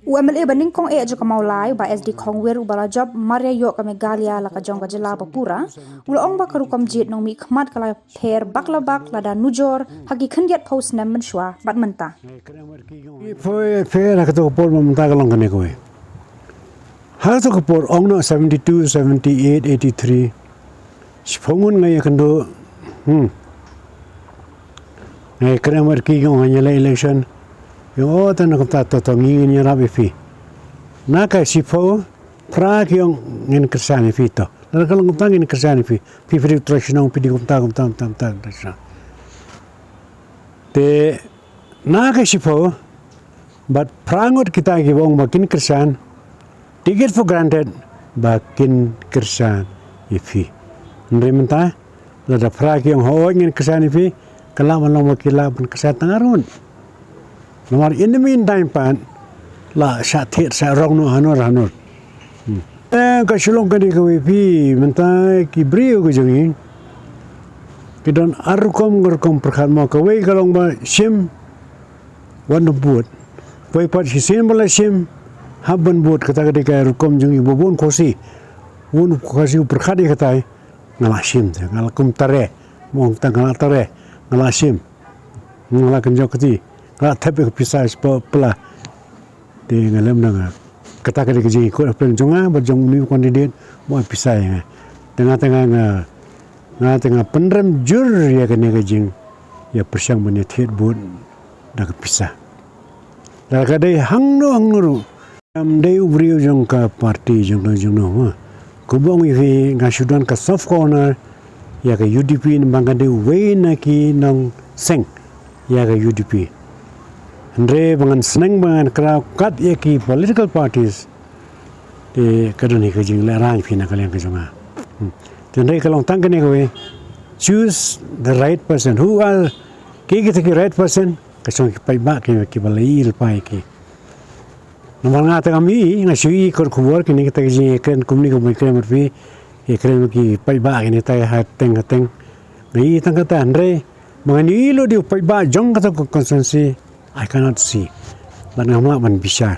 UMLA ba Nyngkong jo ka Mawlai Bah SD Khongwir ubala job Maria yo ka Meghalaya la ka jong ka Jylla pura ulong ba ka Rukom Jied Nongmihkhmat kala Pher Bak Lybak lada nujor hagi khyndiat SNEM MYNSHWA bat MYNTA. Pher ka to por MYNTA ka long kane ko. Ha to ko por ong no 72 78 83 sipongun ngai kan do ngai kramer ki yung hanya election yo tan ko ta to ngi ni rabi fi na ka sipo pra ki yung ngin kersani fi to la ka long tang ngin kersani fi fi traditional pi di ko ta te na ka sipo but prangot kita ki wong makin kersan take it for granted bakin kersan ifi nrementa la da pra ki yung ho ngin kersani fi kala malong makila pun kersan tangarun nomor in the meantime pan la syathir sa rong no hanor ka Shillong ka di ka wi menta ki brio ko jongi kidon Rukom perkhat mo ka wei kalong ba sim wan buat wei pat hisin bala sim haban buat kata ka Rukom jongi bobon kosi un kosi perkhat di katai ngala sim ngala kum tare mong tang ngala tare ngala sim ngala kenjok ti ngala tapi pisah pela di ngalam nang kata kali kerja ikut apa yang jonga berjong ni kandidat mau pisah ya tengah penrem jur ya kena kerja ya persiang menyethet buat dah pisah dah kadai hang no am dei ubrio jong ka parti jong no kubong ifi ngasudan ka soft corner ya ka UDP bangade we na ki nang seng ya ka UDP Andre bangan seneng bangan kerap kat ya ki political parties di kadang ke jing lerang fina kalian ke jonga. Andre kalau tangkan ni kowe choose the right person who are kita ki right person kasong ki pai ba ki balai il pai ki. Nomor ngata kami ngasui kor kubur kini kita ke jing kan kumni ko mai krem fi krem ki pai ba kini tai hateng ngai tangkata Andre mangani lo di pai ba jong kata konsensi I cannot see. Dan ngamak man bisa.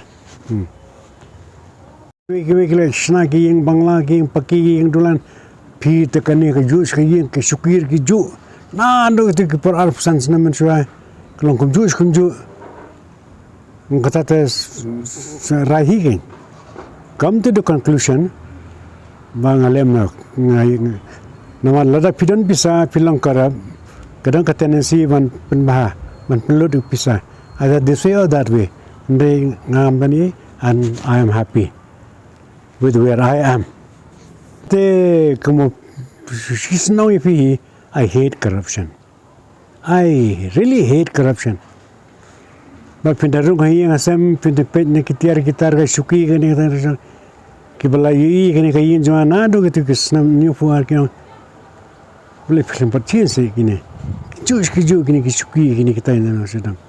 Kira snaki yang bangla yang paki yang dulan pi tekani ke jus ke yang ke syukir ke ju. Nah ando itu ke per arpusan SNEM MYNSHWA. Kalau kum jus kum ju. Kata tes rahi kan. Come to the conclusion bang alem nama lada pidan bisa pilang karab. Kadang tendensi man penbah man perlu dipisah. Either this way or that way. And I am happy with where I am. She's now if I hate corruption. I really hate corruption. But pindarung yang asam pindepet ni kitar ka syuki kani kata kibala yi kani kayin jua nado gitu kesnam new puar kini boleh film percaya sih kini. Jus kini syuki kini kita ini sedang.